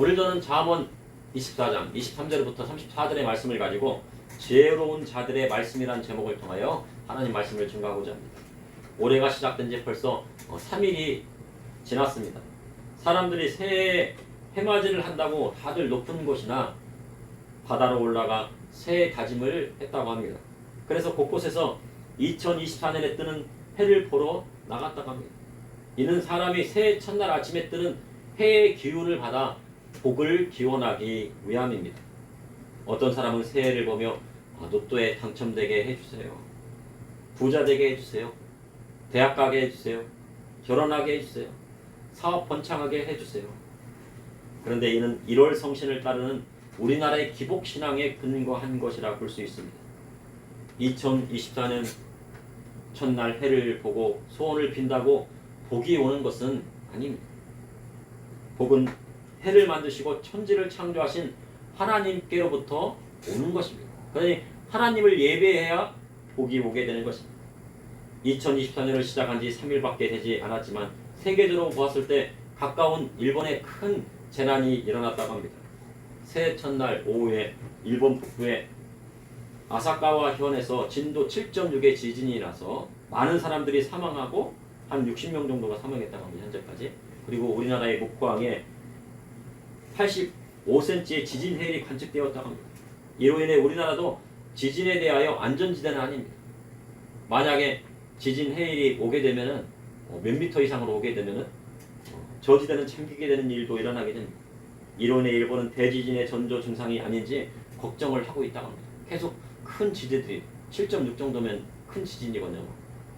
오늘 저는 잠언 24장 23절부터 34절의 말씀을 가지고 지혜로운 자들의 말씀이라는 제목을 통하여 하나님 말씀을 증거하고자 합니다. 올해가 시작된 지 벌써 3일이 지났습니다. 사람들이 새해 해맞이를 한다고 다들 높은 곳이나 바다로 올라가 새해 다짐을 했다고 합니다. 그래서 곳곳에서 2024년에 뜨는 해를 보러 나갔다고 합니다. 이는 사람이 새해 첫날 아침에 뜨는 해의 기운을 받아 복을 기원하기 위함입니다. 어떤 사람은 새해를 보며 로또에 당첨되게 해주세요. 부자 되게 해주세요. 대학 가게 해주세요. 결혼하게 해주세요. 사업 번창하게 해주세요. 그런데 이는 1월 성신을 따르는 우리나라의 기복신앙에 근거한 것이라 볼 수 있습니다. 2024년 첫날 해를 보고 소원을 빈다고 복이 오는 것은 아닙니다. 복은 해를 만드시고 천지를 창조하신 하나님께로부터 오는 것입니다. 그러니 하나님을 예배해야 복이 오게 되는 것입니다. 2024년을 시작한 지 3일밖에 되지 않았지만 세계적으로 보았을 때 가까운 일본에 큰 재난이 일어났다고 합니다. 새해 첫날 오후에 일본 북부의 아사카와 현에서 진도 7.6의 지진이 나서 많은 사람들이 사망하고 한 60명 정도가 사망했다고 합니다. 현재까지. 그리고 우리나라의 목포항에 85cm의 지진 해일이 관측되었다고 합니다. 이로 인해 우리나라도 지진에 대하여 안전지대는 아닙니다. 만약에 지진 해일이 오게 되면은 몇 미터 이상으로 오게 되면은 저지대는 잠기게 되는 일도 일어나게 됩니다. 이로 인해 일본은 대지진의 전조 증상이 아닌지 걱정을 하고 있다고 합니다. 계속 큰 지대들이 7.6 정도면 큰 지진이거든요.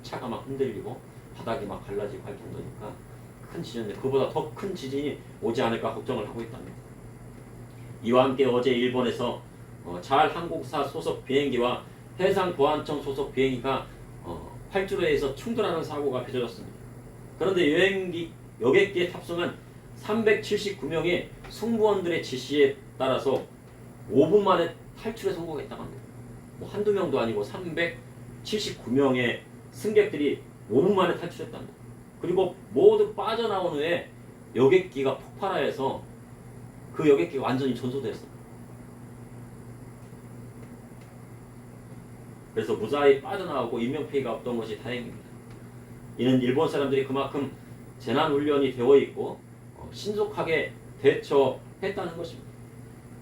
차가 막 흔들리고 바닥이 막 갈라지고 할 정도니까 큰 지진인데 그보다 더 큰 지진이 오지 않을까 걱정을 하고 있답니다. 이와 함께 어제 일본에서 잘 항공사 소속 비행기와 해상보안청 소속 비행기가 활주로에서 충돌하는 사고가 빚어졌습니다. 그런데 여객기에 탑승한 379명의 승무원들의 지시에 따라서 5분 만에 탈출에 성공했다고 합니다. 한두 명도 아니고 379명의 승객들이 5분 만에 탈출했답니다. 그리고 모두 빠져나온 후에 여객기가 폭발하여서 그 여객기가 완전히 전소됐어요. 그래서 무사히 빠져나오고 인명피해가 없던 것이 다행입니다. 이는 일본 사람들이 그만큼 재난훈련이 되어 있고 신속하게 대처했다는 것입니다.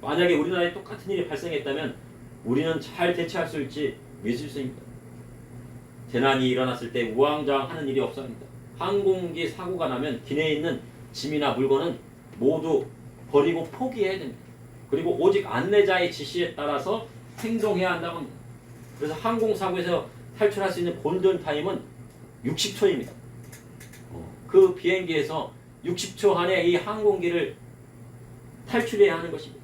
만약에 우리나라에 똑같은 일이 발생했다면 우리는 잘 대처할 수 있을지 미술수입니다. 재난이 일어났을 때 우왕좌왕하는 일이 없습니다. 항공기 사고가 나면 기내에 있는 짐이나 물건은 모두 버리고 포기해야 됩니다. 그리고 오직 안내자의 지시에 따라서 행동해야 한다고 합니다. 그래서 항공사고에서 탈출할 수 있는 골든타임은 60초입니다. 그 비행기에서 60초 안에 이 항공기를 탈출해야 하는 것입니다.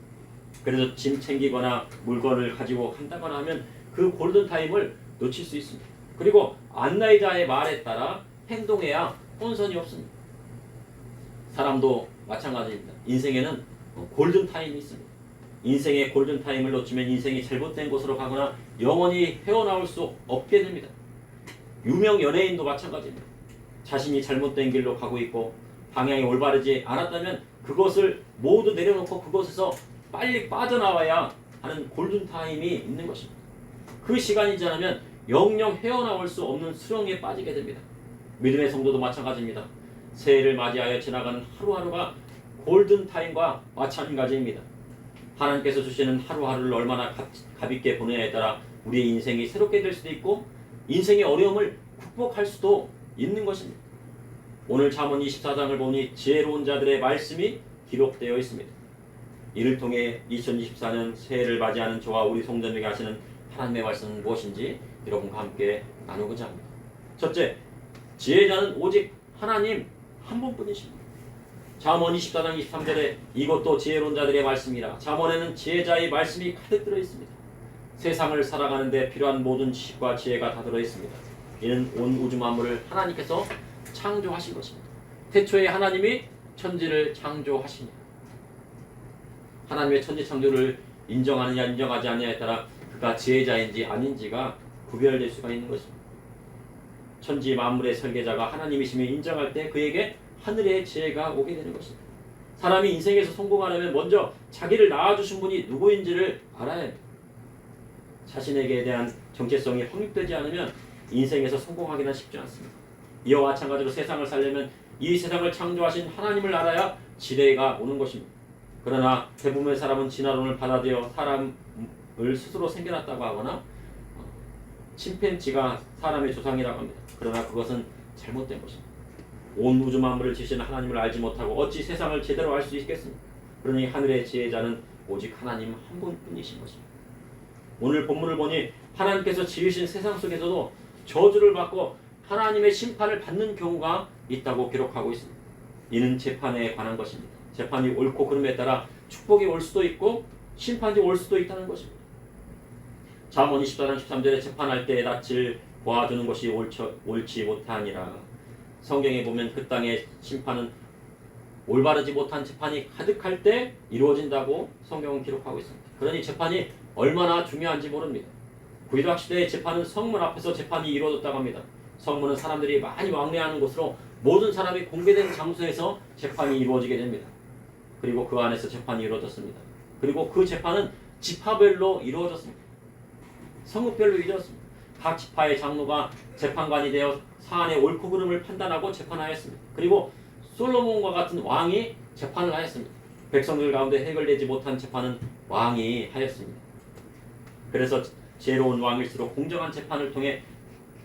그래서 짐 챙기거나 물건을 가지고 간다거나 하면 그 골든타임을 놓칠 수 있습니다. 그리고 안내자의 말에 따라 행동해야 혼선이 없습니다. 사람도 마찬가지입니다. 인생에는 골든타임이 있습니다. 인생의 골든타임을 놓치면 인생이 잘못된 곳으로 가거나 영원히 헤어나올 수 없게 됩니다. 유명 연예인도 마찬가지입니다. 자신이 잘못된 길로 가고 있고 방향이 올바르지 않았다면 그것을 모두 내려놓고 그것에서 빨리 빠져나와야 하는 골든타임이 있는 것입니다. 그 시간이 지나면 영영 헤어나올 수 없는 수렁에 빠지게 됩니다. 믿음의 성도도 마찬가지입니다. 새해를 맞이하여 지나가는 하루하루가 골든타임과 마찬가지입니다. 하나님께서 주시는 하루하루를 얼마나 가볍게 보내냐에 따라 우리의 인생이 새롭게 될 수도 있고 인생의 어려움을 극복할 수도 있는 것입니다. 오늘 잠언 24장을 보니 지혜로운 자들의 말씀이 기록되어 있습니다. 이를 통해 2024년 새해를 맞이하는 저와 우리 성도님에게 하시는 하나님의 말씀은 무엇인지 여러분과 함께 나누고자 합니다. 첫째, 지혜자는 오직 하나님 한 분뿐이십니다. 잠언 24장 23절에 이것도 지혜로운 자들의 말씀이라. 잠언에는 지혜자의 말씀이 가득 들어 있습니다. 세상을 살아가는 데 필요한 모든 지식과 지혜가 다 들어 있습니다. 이는 온 우주 만물을 하나님께서 창조하신 것입니다. 태초에 하나님이 천지를 창조하시니 하나님의 천지 창조를 인정하느냐 인정하지 않느냐에 따라 그가 지혜자인지 아닌지가 구별될 수가 있는 것입니다. 천지 만물의 설계자가 하나님이심을 인정할 때 그에게 하늘의 지혜가 오게 되는 것입니다. 사람이 인생에서 성공하려면 먼저 자기를 낳아주신 분이 누구인지를 알아야 합니다. 자신에게 대한 정체성이 확립되지 않으면 인생에서 성공하기는 쉽지 않습니다. 이와 마찬가지로 세상을 살려면 이 세상을 창조하신 하나님을 알아야 지혜가 오는 것입니다. 그러나 대부분의 사람은 진화론을 받아들여 사람을 스스로 생겨났다고 하거나 침팬지가 사람의 조상이라고 합니다. 그러나 그것은 잘못된 것입니다. 온 우주 만물을 지으신 하나님을 알지 못하고 어찌 세상을 제대로 알 수 있겠습니까? 그러니 하늘의 지혜자는 오직 하나님 한 분뿐이신 것입니다. 오늘 본문을 보니 하나님께서 지으신 세상 속에서도 저주를 받고 하나님의 심판을 받는 경우가 있다고 기록하고 있습니다. 이는 재판에 관한 것입니다. 재판이 옳고 그름에 따라 축복이 올 수도 있고 심판이 올 수도 있다는 것입니다. 잠언 24장 13절에 재판할 때 낯을 보아주는 것이 옳지 못하니라. 성경에 보면 그 땅의 심판은 올바르지 못한 재판이 가득할 때 이루어진다고 성경은 기록하고 있습니다. 그러니 재판이 얼마나 중요한지 모릅니다. 구이락 시대의 재판은 성문 앞에서 재판이 이루어졌다고 합니다. 성문은 사람들이 많이 왕래하는 곳으로 모든 사람이 공개된 장소에서 재판이 이루어지게 됩니다. 그리고 그 안에서 재판이 이루어졌습니다. 그리고 그 재판은 지파별로 이루어졌습니다. 성읍별로 이루어졌습니다. 각 지파의 장로가 재판관이 되어 사안의 옳고 그름을 판단하고 재판하였습니다. 그리고 솔로몬과 같은 왕이 재판을 하였습니다. 백성들 가운데 해결되지 못한 재판은 왕이 하였습니다. 그래서 지혜로운 왕일수록 공정한 재판을 통해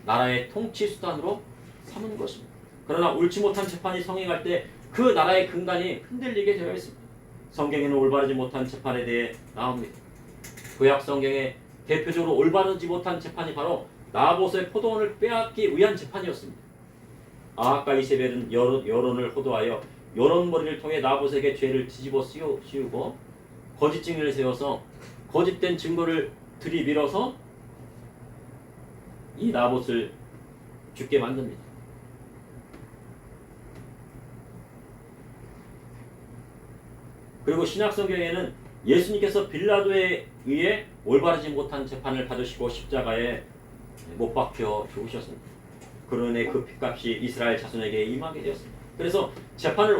나라의 통치 수단으로 삼은 것입니다. 그러나 옳지 못한 재판이 성행할 때 그 나라의 근간이 흔들리게 되어 있습니다. 성경에는 올바르지 못한 재판에 대해 나옵니다. 구약 성경에 대표적으로 올바르지 못한 재판이 바로 나봇의 포도원을 빼앗기 위한 재판이었습니다. 아합과 이세벨은 여론을 호도하여 여론머리를 통해 나봇에게 죄를 뒤집어 씌우고 거짓 증인을 세워서 거짓된 증거를 들이밀어서 이 나봇을 죽게 만듭니다. 그리고 신약성경에는 예수님께서 빌라도에 의해 올바르지 못한 재판을 받으시고 십자가에 못 박혀 죽으셨습니다. 그로 인해 그 핏값이 이스라엘 자손에게 임하게 되었습니다. 그래서 재판이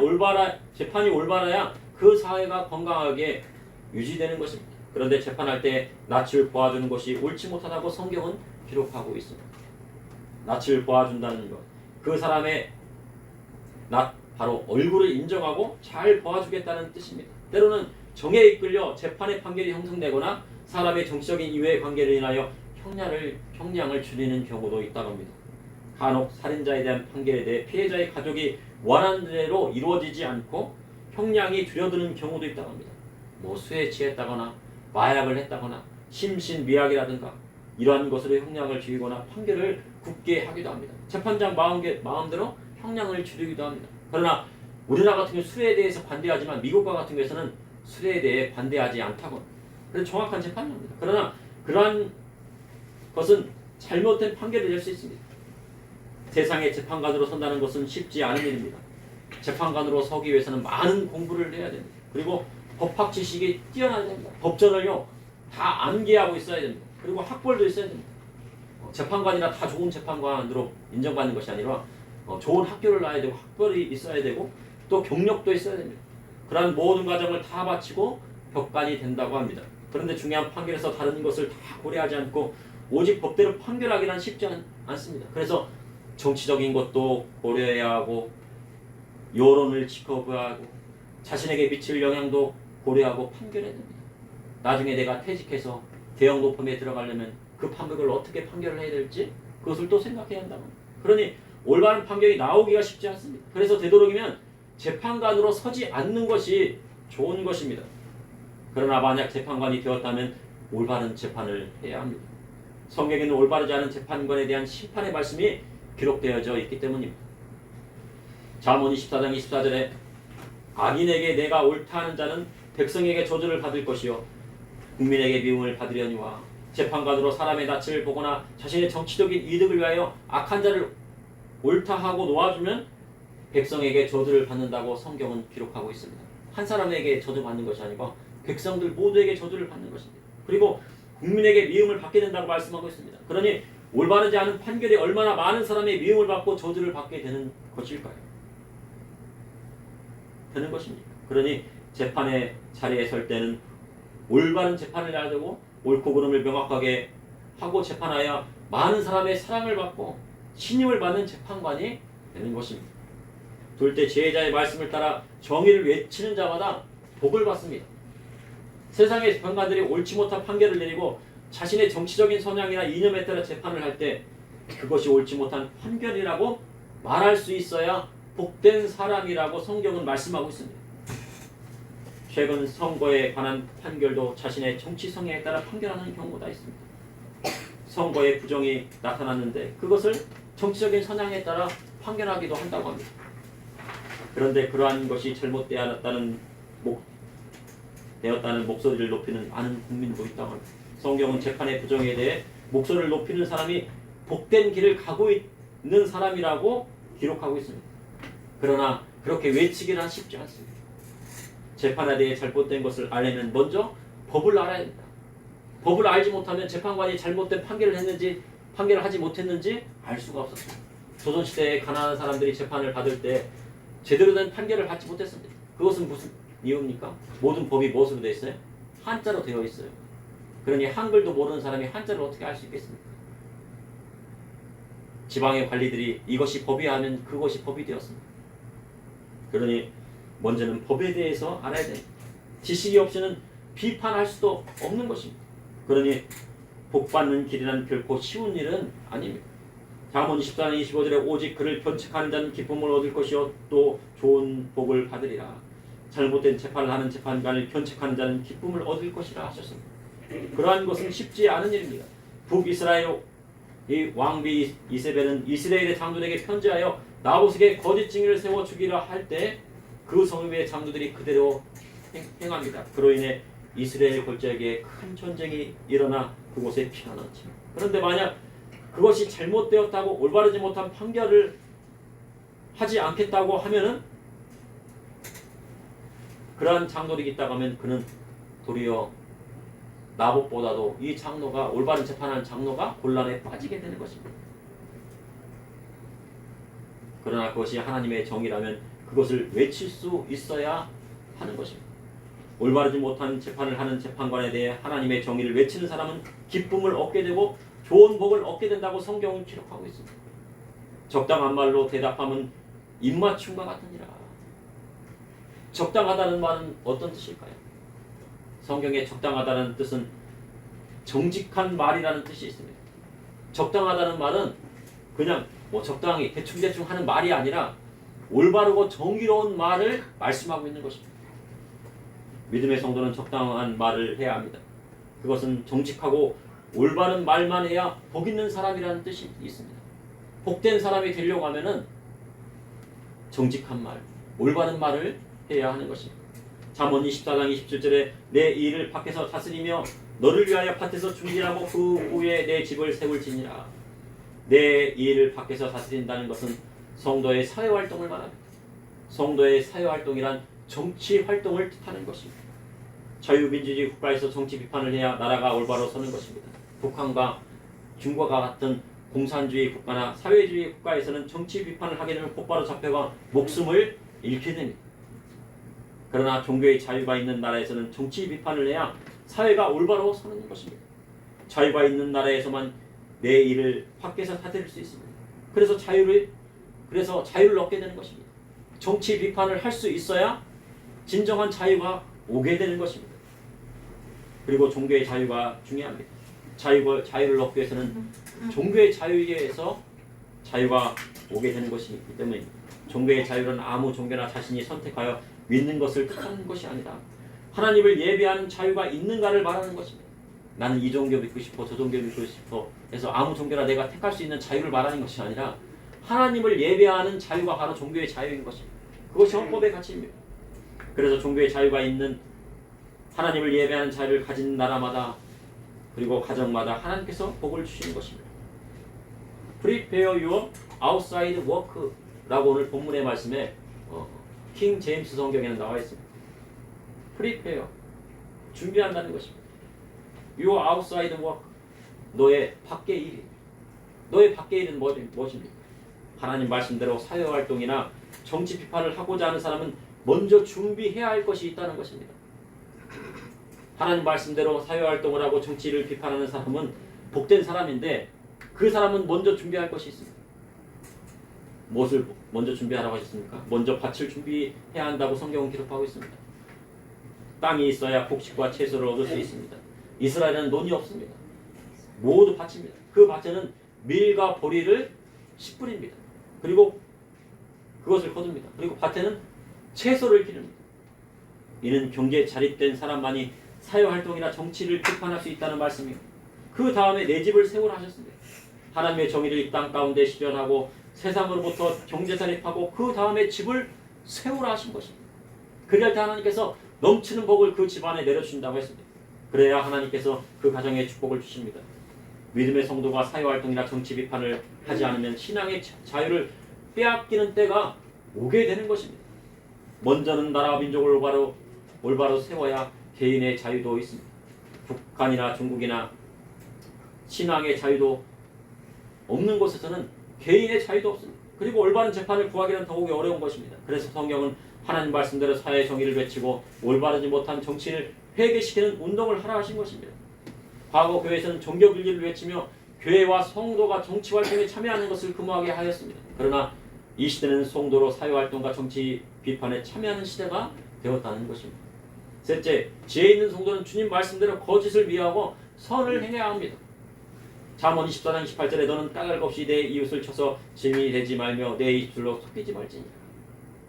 올바라야 그 사회가 건강하게 유지되는 것입니다. 그런데 재판할 때 낯을 보아주는 것이 옳지 못하다고 성경은 기록하고 있습니다. 낯을 보아준다는 것, 그 사람의 바로 얼굴을 인정하고 잘 보아주겠다는 뜻입니다. 때로는 정에 이끌려 재판의 판결이 형성되거나 사람의 정치적인 이외의 관계를 인하여 형량을 줄이는 경우도 있다고 합니다. 간혹 살인자에 대한 판결에 대해 피해자의 가족이 원하는 대로 이루어지지 않고 형량이 줄어드는 경우도 있다고 합니다. 수에 취했다거나 마약을 했다거나 심신미약이라든가 이러한 것으로 형량을 줄이거나 판결을 굳게 하기도 합니다. 재판장 마음대로 형량을 줄이기도 합니다. 그러나 우리나라 같은 경우 술에 대해서 반대하지만 미국과 같은 경우에는 술에 대해 반대하지 않다고 합니다. 그래서 정확한 재판입니다. 그러나 그러한 것은 잘못된 판결이 될 수 있습니다. 세상의 재판관으로 선다는 것은 쉽지 않은 일입니다. 재판관으로 서기 위해서는 많은 공부를 해야 됩니다. 그리고 법학 지식이 뛰어나야 됩니다. 법전을요 다 암기하고 있어야 됩니다. 그리고 학벌도 있어야 됩니다. 재판관이나 다 좋은 재판관으로 인정받는 것이 아니라 좋은 학교를 나와야 되고 학벌이 있어야 되고 또 경력도 있어야 됩니다. 그러한 모든 과정을 다 마치고 법관이 된다고 합니다. 그런데 중요한 판결에서 다른 것을 다 고려하지 않고 오직 법대로 판결하기는 쉽지 않습니다. 그래서 정치적인 것도 고려해야 하고 여론을 지켜봐야 하고 자신에게 미칠 영향도 고려하고 판결해야 됩니다. 나중에 내가 퇴직해서 대형 로펌에 들어가려면 그 판결을 어떻게 판결을 해야 될지 그것을 또 생각해야 한다고 합니다. 그러니 올바른 판결이 나오기가 쉽지 않습니다. 그래서 되도록이면 재판관으로 서지 않는 것이 좋은 것입니다. 그러나 만약 재판관이 되었다면 올바른 재판을 해야 합니다. 성경에는 올바르지 않은 재판관에 대한 심판의 말씀이 기록되어져 있기 때문입니다. 잠언 24장 24절에 악인에게 내가 옳다 하는 자는 백성에게 저주를 받을 것이요 국민에게 미움을 받으려니와 재판관으로 사람의 낯을 보거나 자신의 정치적인 이득을 위하여 악한 자를 옳다 하고 놓아주면 백성에게 저주를 받는다고 성경은 기록하고 있습니다. 한 사람에게 저주받는 것이 아니고 백성들 모두에게 저주를 받는 것입니다. 그리고 국민에게 미움을 받게 된다고 말씀하고 있습니다. 그러니 올바르지 않은 판결이 얼마나 많은 사람의 미움을 받고 저주를 받게 되는 것일까요? 되는 것입니까? 그러니 재판의 자리에 설 때는 올바른 재판을 해야 되고 옳고 그름을 명확하게 하고 재판하여 많은 사람의 사랑을 받고 신임을 받는 재판관이 되는 것입니다. 둘째, 지혜자의 말씀을 따라 정의를 외치는 자마다 복을 받습니다. 세상의 재판관들이 옳지 못한 판결을 내리고 자신의 정치적인 성향이나 이념에 따라 재판을 할 때 그것이 옳지 못한 판결이라고 말할 수 있어야 복된 사람이라고 성경은 말씀하고 있습니다. 최근 선거에 관한 판결도 자신의 정치 성향에 따라 판결하는 경우가 있습니다. 선거에 부정이 나타났는데 그것을 정치적인 성향에 따라 판결하기도 한다고 합니다. 그런데 그러한 것이 잘못되었다는 목소리를 높이는 많은 국민도 있다고 합니다. 성경은 재판의 부정에 대해 목소리를 높이는 사람이 복된 길을 가고 있는 사람이라고 기록하고 있습니다. 그러나 그렇게 외치기는 쉽지 않습니다. 재판에 대해 잘못된 것을 알려면 먼저 법을 알아야 된다. 법을 알지 못하면 재판관이 잘못된 판결을 하지 못했는지 알 수가 없었습니다. 조선시대에 가난한 사람들이 재판을 받을 때 제대로 된 판결을 받지 못했습니다. 그것은 무슨 이유입니까? 모든 법이 무엇으로 되어 있어요? 한자로 되어 있어요. 그러니 한글도 모르는 사람이 한자를 어떻게 알 수 있겠습니까? 지방의 관리들이 이것이 법이야 하면 그것이 법이 되었습니다. 그러니 먼저는 법에 대해서 알아야 됩니다. 지식이 없이는 비판할 수도 없는 것입니다. 그러니 복받는 길이란 결코 쉬운 일은 아닙니다. 잠언 24장 25절에 오직 그를 견책하는 자는 기쁨을 얻을 것이요 또 좋은 복을 받으리라. 잘못된 재판을 하는 재판관을 견책하는 자는 기쁨을 얻을 것이라 하셨습니다. 그러한 것은 쉽지 않은 일입니다. 북이스라엘 이 왕비 이세벨은 이스라엘의 장로에게 편지하여 나봇에게 거짓 증인을 세워 죽이려 할 때 그 성읍의 장로들이 그대로 행합니다. 그로 인해 이스라엘 골짜기에 큰 전쟁이 일어나 그곳에 피가 났죠. 그런데 만약 그것이 잘못되었다고 올바르지 못한 판결을 하지 않겠다고 하면은 그러한 장로들이 있다고 하면 그는 도리어 나봇보다도 이 장로가 올바른 재판하는 장로가 곤란에 빠지게 되는 것입니다. 그러나 그것이 하나님의 정의라면 그것을 외칠 수 있어야 하는 것입니다. 올바르지 못한 재판을 하는 재판관에 대해 하나님의 정의를 외치는 사람은 기쁨을 얻게 되고 좋은 복을 얻게 된다고 성경은 기록하고 있습니다. 적당한 말로 대답하면 입맞춤과 같으니라. 적당하다는 말은 어떤 뜻일까요? 성경에 적당하다는 뜻은 정직한 말이라는 뜻이 있습니다. 적당하다는 말은 그냥 적당히 대충대충 하는 말이 아니라 올바르고 정의로운 말을 말씀하고 있는 것입니다. 믿음의 성도는 적당한 말을 해야 합니다. 그것은 정직하고 올바른 말만 해야 복 있는 사람이라는 뜻이 있습니다. 복된 사람이 되려고 하면은 정직한 말, 올바른 말을 해야 하는 것입니다. 잠언 24장 27절에 내 일을 밖에서 다스리며 너를 위하여 밭에서 준비하고 그 후에 내 집을 세울지니라. 내 일을 밖에서 다스린다는 것은 성도의 사회활동을 말합니다. 성도의 사회활동이란 정치활동을 뜻하는 것입니다. 자유민주주의 국가에서 정치 비판을 해야 나라가 올바로 서는 것입니다. 북한과 중국과 같은 공산주의 국가나 사회주의 국가에서는 정치 비판을 하게 되면 곧바로 잡혀가 목숨을 잃게 됩니다. 그러나 종교의 자유가 있는 나라에서는 정치 비판을 해야 사회가 올바로 서는 것입니다. 자유가 있는 나라에서만 내 일을 밖에서 다스릴 수 있습니다. 그래서 자유를 얻게 되는 것입니다. 정치 비판을 할 수 있어야 진정한 자유가 오게 되는 것입니다. 그리고 종교의 자유가 중요합니다. 자유를 얻기 위해서는 종교의 자유에서 자유가 오게 되는 것이기 때문입니다. 종교의 자유는 아무 종교나 자신이 선택하여 믿는 것을 뜻하는 것이 아니라 하나님을 예배하는 자유가 있는가를 말하는 것입니다. 나는 이 종교 믿고 싶어 저 종교 믿고 싶어 해서 아무 종교나 내가 택할 수 있는 자유를 말하는 것이 아니라 하나님을 예배하는 자유가 바로 종교의 자유인 것입니다. 그것이 헌법의 가치입니다. 그래서 종교의 자유가 있는 하나님을 예배하는 자유를 가진 나라마다 그리고 가정마다 하나님께서 복을 주시는 것입니다. Prepare your outside work라고 오늘 본문의 말씀에 킹 제임스 성경에는 나와 있습니다. Prepare, 준비한다는 것입니다. Your outside work, 너의 밖의 일. 너의 밖의 일은 무엇입니까? 하나님 말씀대로 사회활동이나 정치 비판을 하고자 하는 사람은 먼저 준비해야 할 것이 있다는 것입니다. 하나님 말씀대로 사회활동을 하고 정치를 비판하는 사람은 복된 사람인데 그 사람은 먼저 준비할 것이 있습니다. 무엇을 먼저 준비하라고 하셨습니까? 먼저 밭을 준비해야 한다고 성경은 기록하고 있습니다. 땅이 있어야 곡식과 채소를 얻을 수 있습니다. 이스라엘은 논이 없습니다. 모두 밭입니다. 그 밭에는 밀과 보리를 씨 뿌립니다. 그리고 그것을 거둡니다. 그리고 밭에는 채소를 기릅니다. 이는 경제에 자립된 사람만이 사회활동이나 정치를 비판할 수 있다는 말씀입니다. 그 다음에 내 집을 세우라 하셨습니다. 하나님의 정의를 이 땅 가운데 실현하고 세상으로부터 경제 자립하고 그 다음에 집을 세우라 하신 것입니다. 그럴 때 하나님께서 넘치는 복을 그 집안에 내려주신다고 했습니다. 그래야 하나님께서 그 가정에 축복을 주십니다. 믿음의 성도가 사회활동이나 정치 비판을 하지 않으면 신앙의 자유를 빼앗기는 때가 오게 되는 것입니다. 먼저는 나라와 민족을 올바로 세워야 개인의 자유도 있습니다. 북한이나 중국이나 신앙의 자유도 없는 곳에서는 개인의 자유도 없습니다. 그리고 올바른 재판을 구하기는 더욱이 어려운 것입니다. 그래서 성경은 하나님 말씀대로 사회 정의를 외치고 올바르지 못한 정치를 회개시키는 운동을 하라 하신 것입니다. 과거 교회에서는 종교 윤리를 외치며 교회와 성도가 정치 활동에 참여하는 것을 금하게 하였습니다. 그러나 이 시대는 성도로 사회 활동과 정치 비판에 참여하는 시대가 되었다는 것입니다. 셋째, 지혜 있는 성도는 주님 말씀대로 거짓을 미워하고 선을 행해야 합니다. 잠언 24장 28절에 너는 까닭 없이 내 이웃을 쳐서 증인이 되지 말며 내 입술로 속이지 말지니라.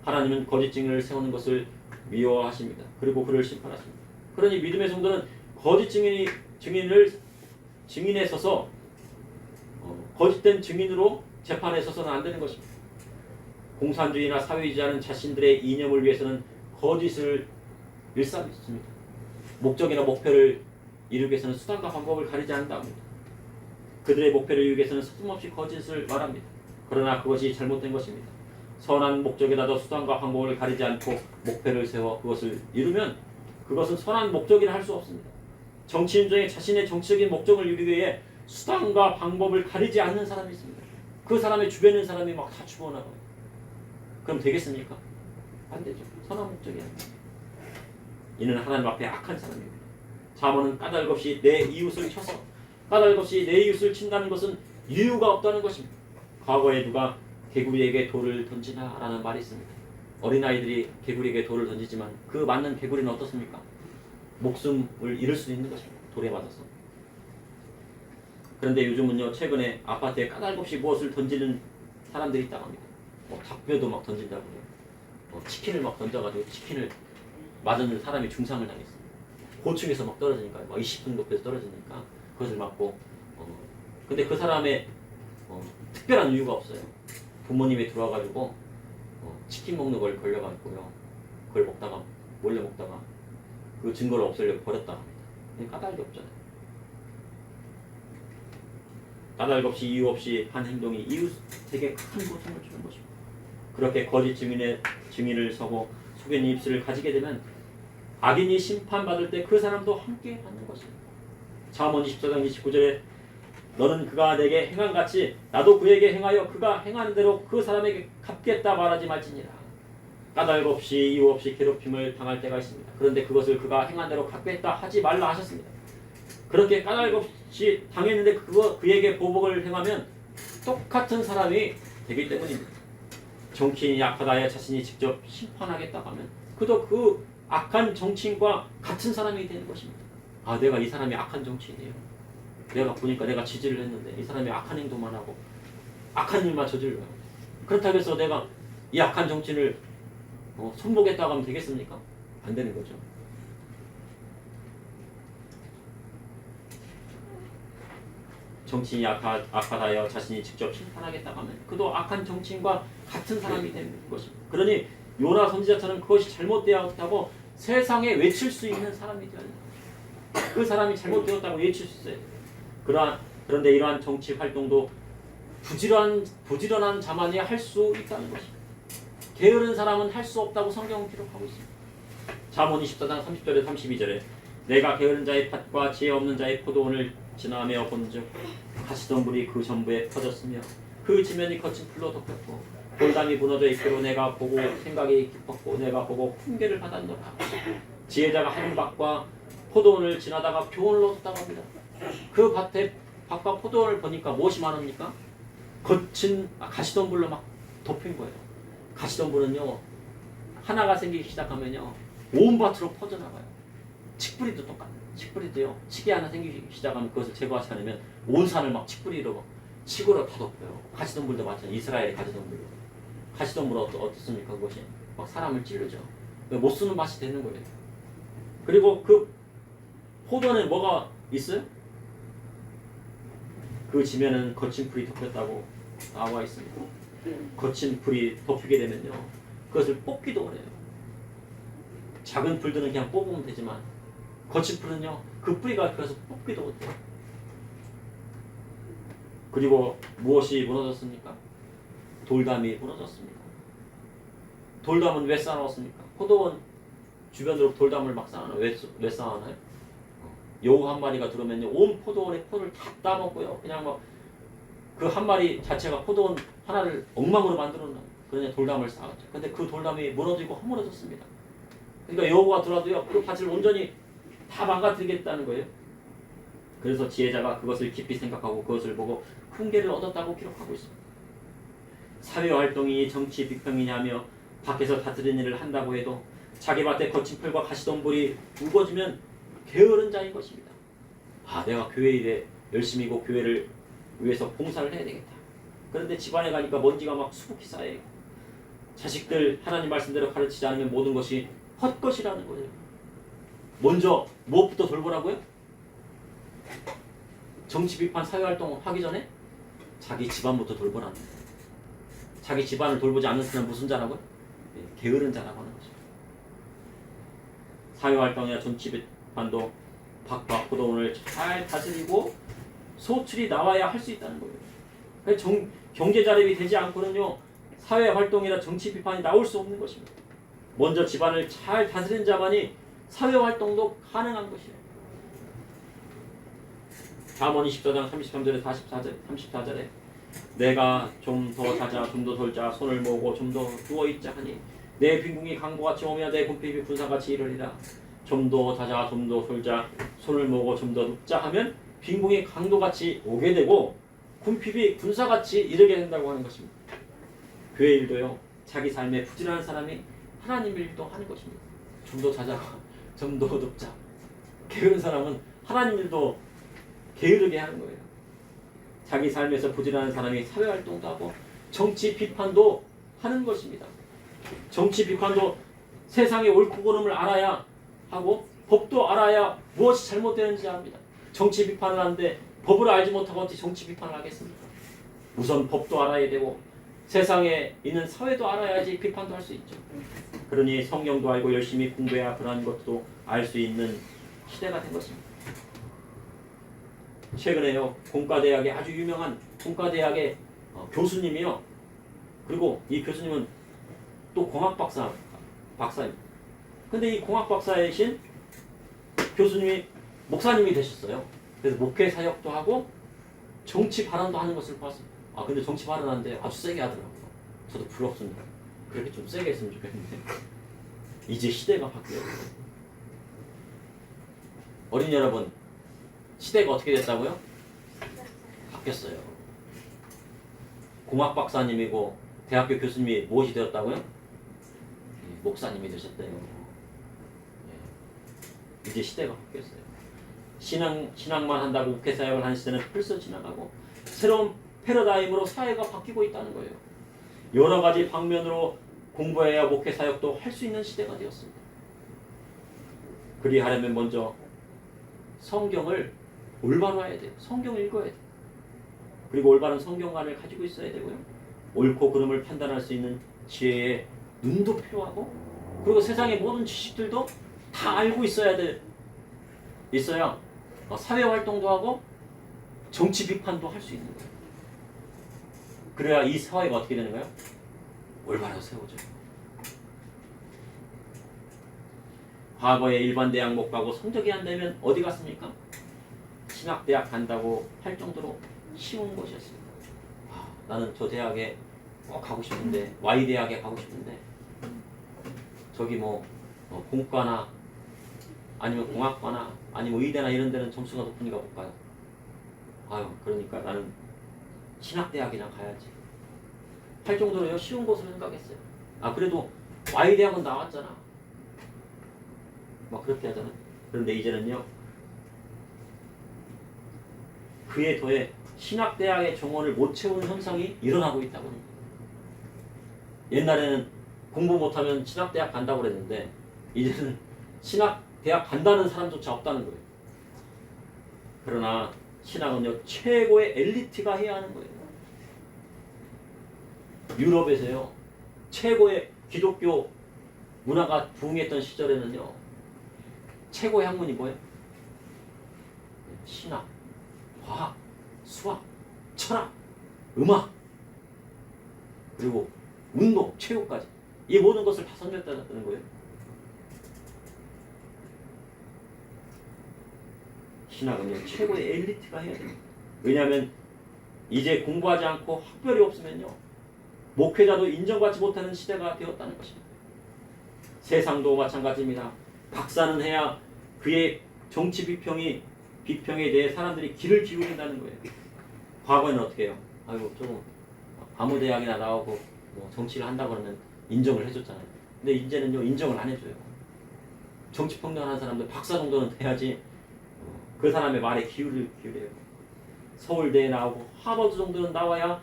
하나님은 거짓 증인을 세우는 것을 미워하십니다. 그리고 그를 심판하십니다. 그러니 믿음의 성도는 거짓 증인에 서서 거짓된 증인으로 재판에 서서는 안 되는 것입니다. 공산주의나 사회주의자는 자신들의 이념을 위해서는 거짓을 일삼습니다. 목적이나 목표를 이루기 위해서는 수단과 방법을 가리지 않는다 합니다. 그들의 목표를 이루기 위해서는 서슴없이 거짓을 말합니다. 그러나 그것이 잘못된 것입니다. 선한 목적에다도 수단과 방법을 가리지 않고 목표를 세워 그것을 이루면 그것은 선한 목적이라 할 수 없습니다. 정치인 중에 자신의 정치적인 목적을 이루기 위해 수단과 방법을 가리지 않는 사람이 있습니다. 그 사람의 주변에 있는 사람이 막 다 죽어나가요. 그럼 되겠습니까? 안 되죠. 선한 목적이 아닙니다. 이는 하나님 앞에 악한 사람입니다. 잠언은 까닭 없이 내 이웃을 쳐서 까닭 없이 내 이웃을 친다는 것은 이유가 없다는 것입니다. 과거에 누가 개구리에게 돌을 던지나 라는 말이 있습니다. 어린아이들이 개구리에게 돌을 던지지만 그 맞는 개구리는 어떻습니까? 목숨을 잃을 수 있는 것입니다. 돌에 맞아서. 그런데 요즘은요, 최근에 아파트에 까닭 없이 무엇을 던지는 사람들이 있다고 합니다. 닭뼈도 막 던진다고요. 치킨을 막 던져가지고 치킨을 맞은 사람이 중상을 당했어요. 고층에서 막 떨어지니까, 막 20분 높이에서 떨어지니까 그것을 맞고, 근데 그 사람의 특별한 이유가 없어요. 부모님이 들어와가지고 치킨 먹는 걸 걸려가지고요. 그걸 먹다가 몰래 먹다가 그 증거를 없애려고 버렸다 합니다. 까닭이 없잖아요. 까닭 없이 이유 없이 한 행동이 이웃에게 큰 고통을 주는 것입니다. 그렇게 거짓 증인을 서고 속이는 입술을 가지게 되면 악인이 심판받을 때 그 사람도 함께 받는 것입니다. 잠언 24장 29절에 너는 그가 내게 행한 같이 나도 그에게 행하여 그가 행하는 대로 그 사람에게 갚겠다 말하지 말지니라. 까닭 없이 이유 없이 괴롭힘을 당할 때가 있습니다. 그런데 그것을 그가 행한 대로 갚겠다 하지 말라 하셨습니다. 그렇게 까닭 없이 당했는데 그에게 보복을 행하면 똑같은 사람이 되기 때문입니다. 정치인이 악하다야 자신이 직접 심판하겠다고 하면 그도 그 악한 정치인과 같은 사람이 되는 것입니다. 아, 내가 이 사람이 악한 정치인이에요. 내가 보니까 내가 지지를 했는데 이 사람이 악한 행동만 하고 악한 일만 저질러요. 그렇다고 해서 내가 이 악한 정치인을 손보겠다고 하면 되겠습니까? 안 되는 거죠. 정치인이 악하다여 자신이 직접 심판하겠다고 하면 그도 악한 정치인과 같은 사람이 되는 것입니다. 그러니 요나 선지자처럼 그것이 잘못되었다고 세상에 외칠 수 있는 사람이 되어야 합니다. 그 사람이 잘못되었다고 외칠 수 있어야 돼요. 그런데 이러한 정치 활동도 부지런한 자만이 할 수 있다는 것입니다. 게으른 사람은 할 수 없다고 성경은 기록하고 있습니다. 잠언 24장 30절에 32절에 내가 게으른 자의 밭과 지혜 없는 자의 포도원을 지나며 본즉 가시덤불이 그 전부에 퍼졌으며 그 지면이 거친 풀로 덮였고 돌담이 무너져 있기로 내가 보고 생각이 깊었고 내가 보고 훈계를 받았노라. 지혜자가 한 밭과 포도원을 지나다가 교훈을 얻었다고 합니다. 그 밭에 밭과 포도원을 보니까 무엇이 많습니까? 거친 가시덤불로 막 덮인 거예요. 가시덤불은요 하나가 생기기 시작하면요 온 밭으로 퍼져나가요. 칡뿌리도 똑같아요. 칡뿌리도요 칡이 하나 생기기 시작하면 그것을 제거하지 않으면 온 산을 막 칡뿌리로 칡으로 다 덮어요. 가시덤불도 마찬가지. 이스라엘의 가시덤불. 가시덤불 어떻습니까? 그것이 막 사람을 찌르죠. 못 쓰는 밭이 되는 거예요. 그리고 그 포도원에 뭐가 있어요? 그 지면은 거친 풀이 덮였다고 나와 있습니다. 거친 풀이 덮이게 되면요 그것을 뽑기도 어려요. 작은 풀들은 그냥 뽑으면 되지만 거친 풀은요 그 뿌리가 그래서 뽑기도 못해요. 그리고 무엇이 무너졌습니까? 돌담이 무너졌습니다. 돌담은 왜 쌓아놓았습니까? 포도원 주변으로 돌담을 막 쌓아놔요. 왜 쌓아놔요? 여우 한 마리가 들어오면요 온 포도원의 포를 다 따먹고요. 그냥 막 그 한 마리 자체가 포도원 하나를 엉망으로 만들어놔요. 그러냐 돌담을 쌓았죠. 근데 그 돌담이 무너지고 허물어졌습니다. 그러니까 여우가 들어와도요 그 밭을 온전히 다 망가뜨리겠다는 거예요. 그래서 지혜자가 그것을 깊이 생각하고 그것을 보고 훈계를 얻었다고 기록하고 있습니다. 사회활동이 정치 비평이냐며 밖에서 다스리는 일을 한다고 해도 자기 밭에 거친 풀과 가시덤불이 우거지면 게으른 자인 것입니다. 아 내가 교회 일에 열심히고 교회를 위해서 봉사를 해야 되겠다. 그런데 집안에 가니까 먼지가 막 수북히 쌓여요. 자식들 하나님 말씀대로 가르치지 않으면 모든 것이 헛것이라는 거예요. 먼저 무엇부터 돌보라고요? 정치 비판 사회활동 하기 전에 자기 집안부터 돌보라는 거예요. 자기 집안을 돌보지 않는 사람은 무슨 자라고요? 게으른 자라고 하는 거죠. 사회활동이나 정치 비판도 밭과 포도원을 잘 다스리고 소출이 나와야 할 수 있다는 거예요. 경제 자립이 되지 않고는요 사회활동이나 정치 비판이 나올 수 없는 것입니다. 먼저 집안을 잘 다스리는 자만이 사회활동도 가능한 것이에요. 잠언 24장 33절에 34절에 내가 좀 더 자자 좀 더 돌자 손을 모으고 좀 더 누워있자 하니 내 빈궁이 강보같이 오며 내 궁핍이 군사같이 이르리라. 좀 더 자자 좀 더 돌자 손을 모으고 좀 더 눕자 하면 빈궁이 강도같이 오게 되고 궁핍이 군사같이 이르게 된다고 하는 것입니다. 교회 일도요 자기 삶에 부진한 사람이 하나님 일도 하는 것입니다. 좀 더 자자 좀 더 눕자. 게으른 사람은 하나님 일도 게으르게 하는 거예요. 자기 삶에서 부진한 사람이 사회활동도 하고 정치 비판도 하는 것입니다. 정치 비판도 세상의 옳고 그름을 알아야 하고 법도 알아야 무엇이 잘못되는지 압니다. 정치 비판을 하는데 법을 알지 못하고 어떻게 정치 비판을 하겠습니까? 우선 법도 알아야 되고 세상에 있는 사회도 알아야지 비판도 할 수 있죠. 그러니 성경도 알고 열심히 공부해야 그러한 것도 알 수 있는 시대가 된 것입니다. 최근에요 공과대학의 아주 유명한 공과대학의 교수님이요. 그리고 이 교수님은 또 공학 박사입니다. 근데 이 공학 박사이신 교수님이 목사님이 되셨어요. 그래서 목회 사역도 하고 정치 발언도 하는 것을 봤습니다. 아 근데 정치 발언하는데 아주 세게 하더라고요. 저도 부럽습니다. 그렇게 좀 세게 했으면 좋겠는데 이제 시대가 바뀌어요. 어린 여러분 시대가 어떻게 됐다고요? 바뀌었어요. 공학 박사님이고 대학교 교수님이 무엇이 되었다고요? 목사님이 되셨대요. 이제 시대가 바뀌었어요. 신앙만 한다고 목회사역을 하는 시대는 벌써 지나가고 새로운 패러다임으로 사회가 바뀌고 있다는 거예요. 여러 가지 방면으로 공부해야 목회사역도 할 수 있는 시대가 되었습니다. 그리하려면 먼저 성경을 올바로 해야 돼요. 성경을 읽어야 돼요. 그리고 올바른 성경관을 가지고 있어야 되고요. 옳고 그름을 판단할 수 있는 지혜의 눈도 필요하고 그리고 세상의 모든 지식들도 다 알고 있어야 돼. 있어야 사회활동도 하고 정치 비판도 할 수 있는 거예요. 그래야 이 사회가 어떻게 되는 거예요? 올바로 세워져요. 과거에 일반 대학 못 가고 성적이 안 되면 어디 갔습니까? 신학대학 간다고 할 정도로 쉬운 곳이었습니다. 나는 저 대학에 가고 싶은데 Y 대학에 가고 싶은데 저기 뭐 공과나 아니면 공학과나 아니면 의대나 이런 데는 점수가 높으니까 못 가요. 아유 그러니까 나는 신학대학이나 가야지 할 정도로 쉬운 곳을 생각했어요. 아 그래도 Y 대학은 나왔잖아. 막 그렇게 하잖아. 그런데 이제는요 그에 더해 신학대학의 정원을 못 채우는 현상이 일어나고 있다고 합니다. 옛날에는 공부 못하면 신학대학 간다고 그랬는데 이제는 신학대학 간다는 사람조차 없다는 거예요. 그러나 신학은요 최고의 엘리트가 해야 하는 거예요. 유럽에서요 최고의 기독교 문화가 부흥했던 시절에는요 최고의 학문이 뭐예요? 신학, 과학, 수학, 철학, 음악 그리고 운동, 체육까지 이 모든 것을 다 선별받았다는 거예요. 신학은요 최고의 엘리트가 해야 됩니다. 왜냐하면 이제 공부하지 않고 학별이 없으면요 목회자도 인정받지 못하는 시대가 되었다는 것입니다. 세상도 마찬가지입니다. 박사는 해야 그의 정치 비평에 대해 사람들이 귀를 기울인다는 거예요. 과거에는 어떻게 해요? 아유 조금 아무 대학이나 나오고 뭐 정치를 한다고 그러면 인정을 해줬잖아요. 근데 이제는요 인정을 안 해줘요. 정치 평론하는 사람들 박사 정도는 돼야지 그 사람의 말에 기울여요. 서울대에 나오고 하버드 정도는 나와야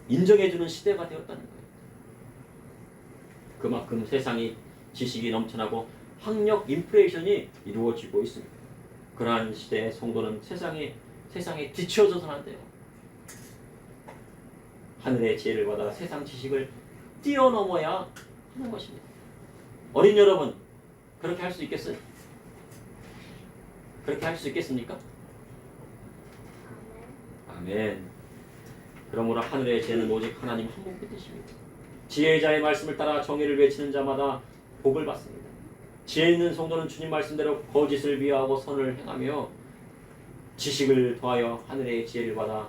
인정해주는 시대가 되었다는 거예요. 그만큼 세상이 지식이 넘쳐나고 학력 인플레이션이 이루어지고 있습니다. 그러한 시대의 성도는 세상에 뒤처져서는 안 돼요. 하늘의 지혜를 받아 세상 지식을 뛰어넘어야 하는 것입니다. 어린 여러분 그렇게 할 수 있겠어요? 그렇게 할 수 있겠습니까? 아멘. 그러므로 하늘의 지혜는 오직 하나님 한 분께 뜻입니다. 지혜자의 말씀을 따라 정의를 외치는 자마다 복을 받습니다. 지혜 있는 성도는 주님 말씀대로 거짓을 비하하고 선을 행하며 지식을 더하여 하늘의 지혜를 받아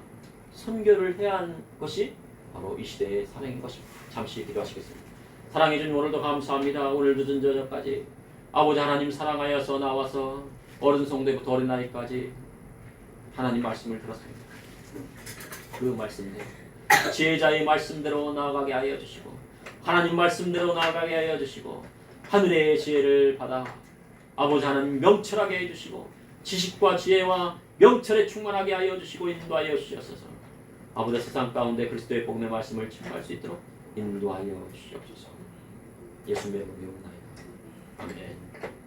선교를 해야 하는 것이 바로 이 시대의 사명인 것입니다. 잠시 기도하시겠습니다. 사랑해 주님 오늘도 감사합니다. 오늘 늦은 저녁까지 아버지 하나님 사랑하여서 나와서 어른 성도부터 어린 나이까지 하나님 말씀을 들었습니다. 그 말씀대로 지혜자의 말씀대로 나아가게 하여 주시고 하나님 말씀대로 나아가게 하여 주시고 하늘의 지혜를 받아 아버지 하나님 명철하게 해주시고 지식과 지혜와 명철에 충만하게 하여 주시고 인도하여 주시옵소서. 아버지 세상 가운데 그리스도의 복음의 말씀을 증거할 수 있도록 인도하여 주시옵소서. 예수님의 이름으로 기도합니다. 아멘.